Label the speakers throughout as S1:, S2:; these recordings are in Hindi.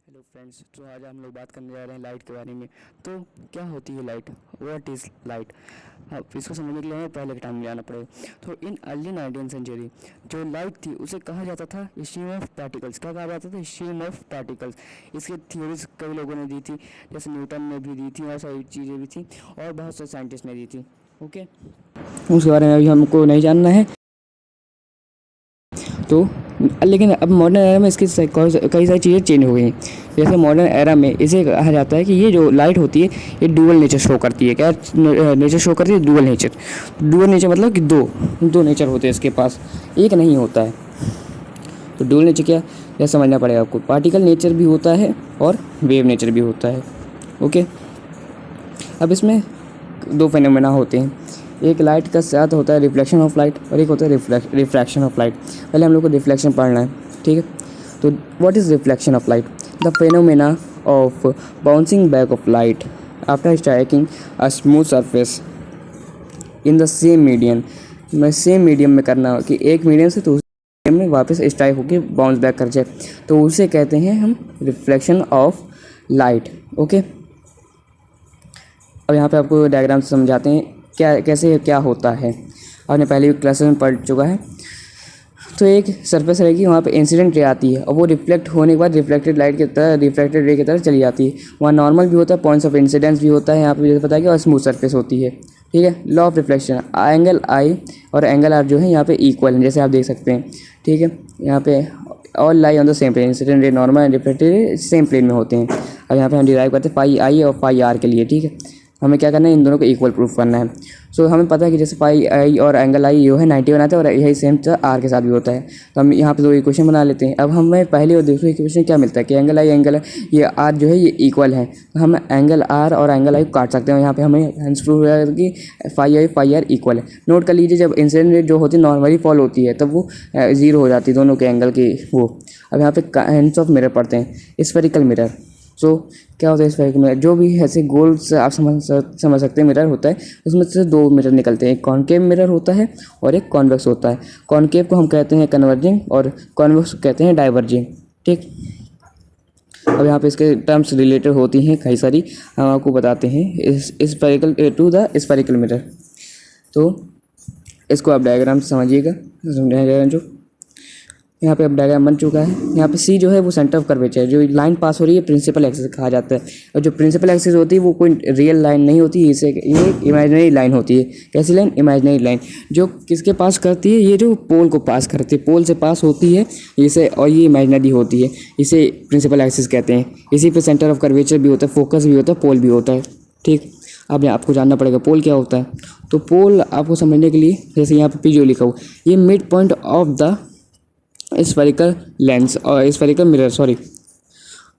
S1: हेलो फ्रेंड्स, तो आज हम लोग बात करने जा रहे हैं लाइट के बारे में। तो क्या होती है लाइट? What is light? अब इसको समझने के लिए हमें पहले के टाइम में जाना पड़ेगा। तो इन अर्ली 19th सेंचुरी जो लाइट थी उसे कहा जाता था स्ट्रीम ऑफ पार्टिकल्स। क्या कहा जाता था? Stream of particles. इसकी थ्योरीज कई लोगों ने दी थी, जैसे न्यूटन ने भी दी थी और सारी चीज़ें भी थी और बहुत से साइंटिस्ट ने दी थी। ओके, उसके बारे में अभी हमको नहीं जानना है। तो लेकिन अब मॉडर्न एरा में इसकी कई सारी चीज़ें चेंज हो गई हैं। जैसे मॉडर्न एरा में इसे कहा जाता है कि ये जो लाइट होती है ये डुअल नेचर शो करती है। क्या नेचर शो करती है? Dual nature. डुअल नेचर मतलब कि दो नेचर होते हैं इसके पास, एक नहीं होता है। तो डुअल नेचर क्या, यह समझना पड़ेगा आपको। पार्टिकल नेचर भी होता है और वेव नेचर भी होता है। ओके, अब इसमें दो फेनोमेना होते हैं। एक लाइट का साथ होता है रिफ्लेक्शन ऑफ लाइट और एक होता है रिफ्रैक्शन ऑफ लाइट। पहले हम लोग को रिफ्लेक्शन पढ़ना है, ठीक है। तो what is reflection of light? The phenomena of bouncing back of light after striking a smooth surface in the same medium. मैं सेम मीडियम में करना कि एक मीडियम से दूसरे मीडियम में वापस स्ट्राइक होकर बाउंस बैक कर जाए, तो उसे कहते हैं हम रिफ्लेक्शन ऑफ लाइट। ओके, अब यहाँ पे आपको डायग्राम से समझाते हैं क्या कैसे क्या होता है। आपने पहले भी क्लासेस में पढ़ चुका है। तो एक सरफेस रहेगी, वहाँ पे इंसिडेंट रे आती है और वो रिफ्लेक्ट होने के बाद रिफ्लेक्टेड लाइट की तरह, रिफ्लेक्टेड रे की तरह चली जाती है। वहाँ नॉर्मल भी होता है, पॉइंट्स ऑफ इंसिडेंस भी होता है, यहाँ पे जैसे बताया, और स्मूथ सरफेस होती है, ठीक है। लॉ ऑफ रिफ्लेक्शन, एंगल आई और एंगल आर जो है यहाँ पे इक्वल हैं, जैसे आप देख सकते हैं, ठीक है। यहाँ पे all lie on the same plane, incident ray normal and reflected ray same plane में होते हैं। अब यहाँ पे हम डिराइव करते हैं फाई आई और फाई आर के लिए, ठीक है। हमें क्या करना है, इन दोनों को इक्वल प्रूफ करना है। सो हमें पता है कि जैसे फाई आई और एंगल आई जो है 90 बनाते हैं और यही सेम आर के साथ भी होता है। तो हम यहाँ पे दो इक्वेशन बना लेते हैं। अब हमें पहले और दूसरे इक्वेशन क्या मिलता है कि एंगल ये आर जो है ये इक्वल है। तो हम एंगल आर और एंगल आई को काट सकते हैं। यहाँ पे हमें हेंस प्रूफ हो जाएगा कि फाई आर इक्वल है। नोट कर लीजिए, जब इंसिडेंट रेट जो होती है नॉर्मली फॉल होती है तब वो 0 हो जाती है दोनों के एंगल की वो। अब यहाँ पे हैंड्स ऑफ मिरर पढ़ते हैं, स्फेरिकल मिरर। सो क्या होता है स्फेरिकल मिरर? जो भी ऐसे गोल से आप समझ सकते हैं मिरर होता है, उसमें से दो मिरर निकलते हैं, एक कॉनकेव मिरर होता है और एक कॉन्वेक्स होता है। कॉनकेव को हम कहते हैं कन्वर्जिंग और कॉन्वेक्स को कहते हैं डाइवर्जिंग, ठीक। अब यहाँ पे इसके टर्म्स रिलेटेड होती हैं कई सारी, हम आपको बताते हैं। Spherical to the spherical mirror, तो इसको आप डायग्राम से समझिएगा। डायग्राम जो यहाँ पे अब डायग्राम बन चुका है। यहाँ पे सी जो है वो सेंटर ऑफ कर्वेचर है, जो लाइन पास हो रही है प्रिंसिपल एक्सिस कहा जाता है। और जो प्रिंसिपल एक्सिस होती है वो कोई रियल लाइन नहीं होती, इसे ये इमेजिनरी लाइन होती है। कैसी लाइन? इमेजिनरी लाइन, जो किसके पास करती है? ये जो पोल को पास करती है, पोल से पास होती है इसे, और ये इमेजिनरी होती है, इसे प्रिंसिपल एक्सिस कहते हैं। इसी पे सेंटर ऑफ कर्वेचर भी होता है, फोकस भी होता है, पोल भी होता है, ठीक। अब आपको जानना पड़ेगा पोल क्या होता है। तो पोल आपको समझने के लिए, जैसे यहाँ पे पी जो लिखा हुआ, ये mid point of the spherical lens और स्फेरिकल मिरर, सॉरी,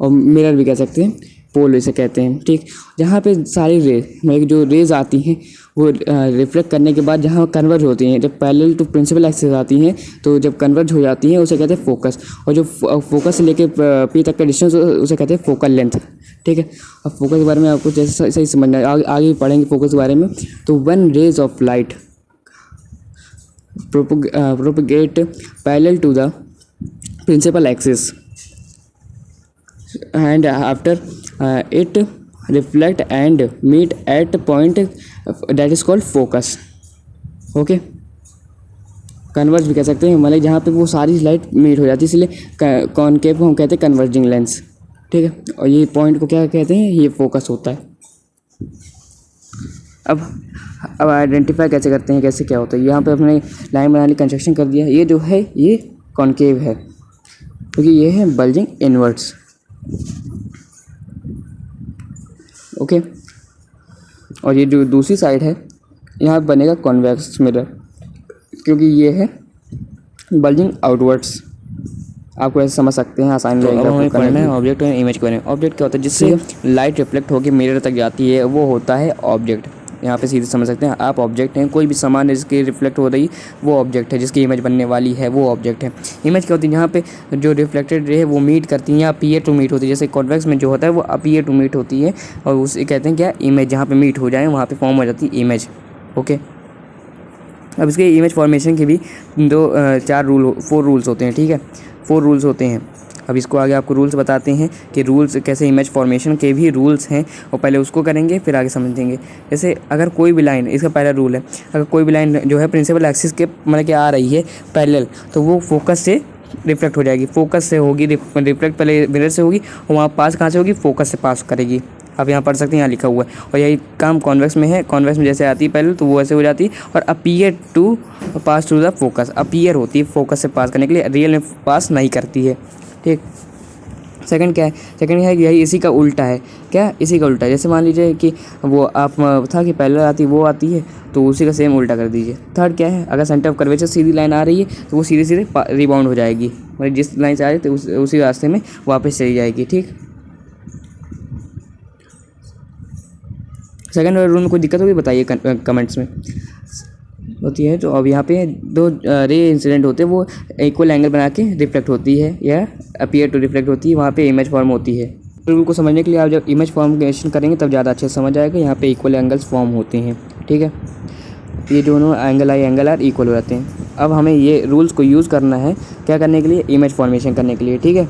S1: और मिरर भी कह सकते हैं, पोल इसे कहते हैं, ठीक। जहाँ पे सारी मतलब जो रेज आती हैं वो रिफ्लेक्ट करने के बाद जहाँ कन्वर्ज होती हैं, जब पैरेलल टू प्रिंसिपल एक्सिस आती हैं तो जब कन्वर्ज हो जाती हैं उसे कहते हैं फोकस। और जो फोकस से लेके पी तक का डिस्टेंस उसे कहते हैं फोकल लेंथ, ठीक है। अब फोकस के बारे में आपको जैसे सही समझना है, आगे पढ़ेंगे फोकस के बारे में। तो when rays of light propagate parallel to the principal axis and after it reflect and meet at point that is called focus. Okay, converge भी कह सकते हैं, मतलब जहाँ पे वो सारी लाइट मीट हो जाती है, इसलिए कॉनकेव को हम कहते हैं कन्वर्जिंग लेंस, ठीक है। और ये पॉइंट को क्या कहते हैं? ये फोकस होता है। अब आइडेंटिफाई कैसे करते हैं, कैसे क्या होता है? यहाँ पे अपने लाइन बनाने कंस्ट्रक्शन कर दिया। ये जो है ये कॉनकेव है क्योंकि ये है बल्जिंग इनवर्ट्स, ओके। और ये जो दूसरी साइड है यहाँ बनेगा कॉन्वेक्स मिरर क्योंकि ये है बल्जिंग आउटवर्ड्स। आपको ऐसे समझ सकते हैं, आसानी
S2: तो
S1: रहेगा।
S2: अब हमें पढ़ना है ऑब्जेक्ट और इमेज के बारे में। ऑब्जेक्ट क्या होता है? जिससे लाइट रिफ्लेक्ट होकर मिरर तक जाती है वो होता है ऑब्जेक्ट। यहाँ पे सीधे समझ सकते हैं आप, ऑब्जेक्ट हैं कोई भी सामान जिसकी रिफ्लेक्ट हो रही वो ऑब्जेक्ट है, जिसकी इमेज बनने वाली है वो ऑब्जेक्ट है। इमेज क्या होती है? जहाँ पे जो रिफ्लेक्टेड रे है वो मीट करती है या अपीयर टू मीट होती है। जैसे कॉन्वेक्स में जो होता है वो अपीयर टू मीट होती है और उसे कहते हैं क्या? इमेज। जहाँ पे मीट हो जाए वहाँ पे फॉर्म हो जाती है इमेज, ओके। अब इसके इमेज फॉर्मेशन के भी 4 रूल्स होते हैं, ठीक है। 4 रूल्स होते हैं। अब इसको आगे आपको रूल्स बताते हैं कि रूल्स कैसे इमेज फॉर्मेशन के भी रूल्स हैं, और पहले उसको करेंगे फिर आगे समझेंगे। जैसे अगर कोई भी लाइन, इसका पहला रूल है, अगर कोई भी लाइन जो है प्रिंसिपल एक्सिस के मतलब कि आ रही है पैरेलल, तो वो फोकस से रिफ्लेक्ट हो जाएगी, फोकस से होगी, रिफ्लेक्ट पहले मिरर से होगी और वहाँ पास कहाँ से होगी, फोकस से पास करेगी। आप यहाँ पढ़ सकते हैं, यहाँ लिखा हुआ है। और यही काम कॉन्वेक्स में है, कॉन्वेक्स में जैसे आती है पहले तो वो ऐसे हो जाती है, और appear to pass through the focus, appear होती है फोकस से पास करने के लिए, रियल में पास नहीं करती है। ठीक, सेकंड क्या है, सेकंड है यही इसी का उल्टा है। क्या, इसी का उल्टा है। जैसे मान लीजिए कि वो आप था कि पहले आती वो आती है, तो उसी का सेम उल्टा कर दीजिए। थर्ड क्या है, अगर सेंटर ऑफ कर्वेचर सीधी लाइन आ रही है तो वो सीधे सीधे रिबाउंड हो जाएगी, मतलब जिस लाइन से आ रही है उसी रास्ते में वापस चली जाएगी। ठीक, सेकंड रूल में कोई दिक्कत होगी बताइए कमेंट्स में, होती है। तो अब यहाँ पे दो रे इंसिडेंट होते हैं, वो इक्वल एंगल बना के रिफ्लेक्ट होती है या अपीयर टू रिफ्लेक्ट होती है, वहाँ पे इमेज फॉर्म होती है। रूल को समझने के लिए आप जब इमेज फॉर्मेशन करेंगे तब ज़्यादा अच्छे से समझ आएगा। यहाँ पे इक्वल एंगल्स फॉर्म होते हैं। ठीक है, ये दोनों angle i angle r equal हो जाते हैं। अब हमें ये रूल्स को यूज़ करना है क्या करने के लिए, इमेज फॉर्मेशन करने के लिए। ठीक है,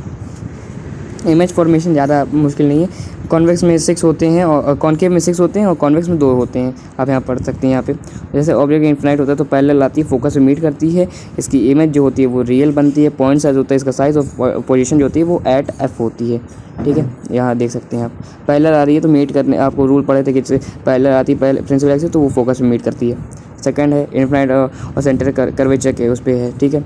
S2: इमेज फॉर्मेशन ज़्यादा मुश्किल नहीं है। कॉन्वेक्स में 6 होते हैं और कॉन्केव में 6 होते हैं और कॉन्वेक्स में 2 होते हैं। आप यहाँ पढ़ सकते हैं। यहाँ पे जैसे ऑब्जेक्ट इन्फिनाइट होता है तो पैरेलल आती है, फोकस में मीट करती है, इसकी इमेज जो होती है वो रियल बनती है, पॉइंट साइज होता है इसका साइज, और पोजीशन जो होती है वो एट एफ होती है। ठीक है, यहाँ देख सकते हैं आप, पैरेलल आ रही है तो मीट करने, आपको रूल पढ़े थे कि पैरेलल आती है प्रिंसिपल एक्सिस तो वो फोकस में मीट करती है। सेकंड है इन्फिनाइट और सेंटर कर्वेचर के उस पर है। ठीक है,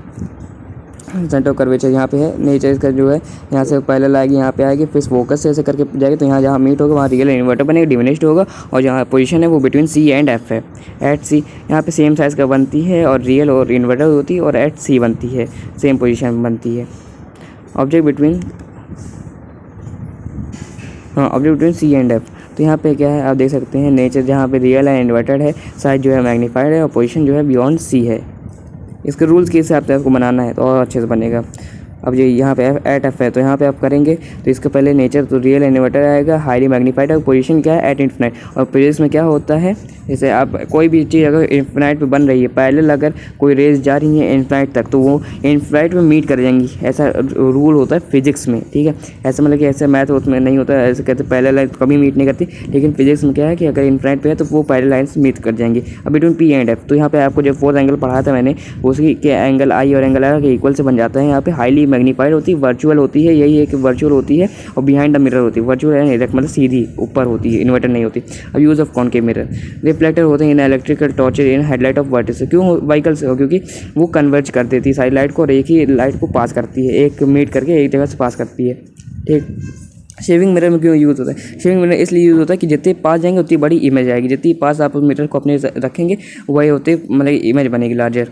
S2: सेंटर ऑफ कर्वेचर यहाँ पे है, नेचर इसका जो है यहाँ से पैरेलल आएगी, यहाँ पे आएगी, फिर फोकस से ऐसे करके जाएगी, तो यहाँ जहाँ मीट होगा वहाँ रियल इन्वर्टर बनेगा, डिमिनिश्ड होगा, और जहाँ पोजीशन है वो बिटवीन सी एंड एफ है। एट सी यहाँ पे सेम साइज़ का बनती है, और रियल और इन्वर्टर होती है, और एट सी बनती है, सेम पोजीशन बनती है। Object between object between C and F, तो यहाँ पे क्या है आप देख सकते हैं, नेचर जहाँ पे रियल है, इन्वर्टेड है, साइज जो है मैग्नीफाइड है, और पोजीशन जो है बियॉन्ड सी है। इसके रूल्स के हिसाब से आपको बनाना है तो और अच्छे से बनेगा। अब ये यहाँ पे एट एफ है तो यहाँ पे आप करेंगे तो इसके पहले नेचर तो रियल इन्वर्टर आएगा, हाईली मैग्नीफाइड है, पोजीशन क्या है एट इन्फिनाइट, और फिजिक्स में क्या होता है, जैसे आप कोई भी चीज़ अगर इन्फिनाइट पे बन रही है, पैरेलल अगर कोई रेज जा रही है इन्फिनाइट तक तो वो इन्फिनाइट में मीट कर जाएंगी, ऐसा रूल होता है फिजिक्स में। ठीक है, ऐसा मतलब कि ऐसे मैथ उसमें नहीं होता है, ऐसे कहते पैरेलल लाइन कभी मीट नहीं करती, लेकिन फिजिक्स में क्या है कि अगर इन्फिनाइट पे है तो वो पैरेलल लाइन मीट कर जाएंगी। अब बिटवीन पी एंड एफ, तो यहाँ पे आपको जो फोर्थ एंगल पढ़ाया था मैंने, उसकी के एंगल आई और एंगल आर के इक्वल से बन जाता है। यहाँ पे हाईली मैग्नीफाइड होती है, वर्चुअल होती है, यही है कि वर्चुअल होती है, और बिहाइंड द मिरर होती है। वर्चुअल है डायरेक्ट मतलब सीधी ऊपर होती है, इन्वर्टर नहीं होती। अब use of concave mirror, reflector होते हैं in electrical torches in headlight of वर्टिस, क्यों व्हीकल से हो, क्योंकि वो कन्वर्ज कर देती है सारी लाइट को, और एक ही लाइट को पास करती है, एक मीट करके एक जगह से पास करती है। ठीक, शेविंग मिरर में क्यों यूज़ होता है, शेविंग मिरर इसलिए यूज़ होता है कि जितने पास जाएंगे उतनी बड़ी इमेज आएगी, जितनी पास आप उस मिरर को अपने रखेंगे वही होते मतलब इमेज बनेगी लार्जर।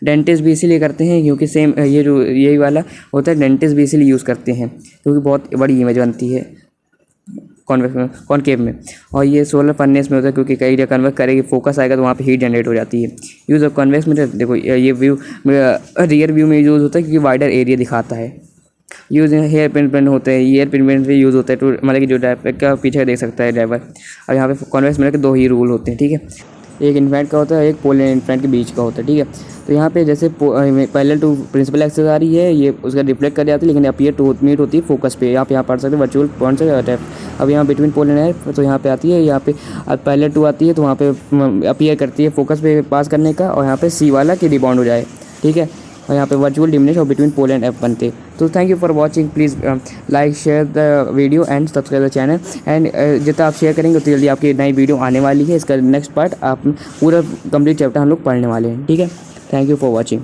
S2: डेंटिस्ट भी इसीलिए करते हैं क्योंकि सेम ये जो यही वाला होता है, डेंटिस्ट भी इसीलिए यूज़ करते हैं क्योंकि बहुत बड़ी इमेज बनती है कॉन्वेक्स में, कॉनकेव में। और ये सोलर फर्नेस में होता है क्योंकि कई जगह कन्वर्ट करेगी, फोकस आएगा तो वहाँ पे हीट जनरेट हो जाती है। यूज़ ऑफ कॉन्वेक्स मिरर, देखो ये व्यू रियर व्यू में यूज़ होता है क्योंकि वाइडर एरिया दिखाता है। यूज़ हेयर पिन होते हैं, हेयर पिन भी यूज़ होता है टू मतलब कि जो ड्राइवर का पीछे देख सकता है ड्राइवर। और यहाँ पे कॉन्वेक्स मिरर के 2 ही रूल होते हैं। ठीक है, एक इन्फिनाइट का होता है, एक पोल इन्फिनाइट के बीच का होता है। ठीक है, तो यहाँ पे जैसे पैरेलल टू प्रिंसिपल एक्सिस आ रही है, ये उसका रिफ्लेक्ट कर जाती है, लेकिन अपीयर टू मीट होती है फोकस पे। आप यहाँ पढ़ सकते हैं वर्चुअल पॉइंट से अटैक। अब यहाँ बिटवीन पोल एंड एफ तो यहाँ पे आती है, यहाँ पे पैरेलल टू आती है तो वहाँ पे अपीयर करती है फोकस पे पास करने का, और यहाँ पे सी वाला कि रिबाउंड हो जाए। ठीक है, और यहाँ पे वर्चुअल डिमिनिश और बिटवीन पोल एंड एफ बनते। तो thank you for watching, please like share the video and subscribe the channel. And जितना आप शेयर करेंगे उतनी जल्दी आपकी नई वीडियो आने वाली है। इसका नेक्स्ट पार्ट आप पूरा कंप्लीट चैप्टर हम लोग पढ़ने वाले हैं। ठीक है, थैंक यू फॉर वॉचिंग।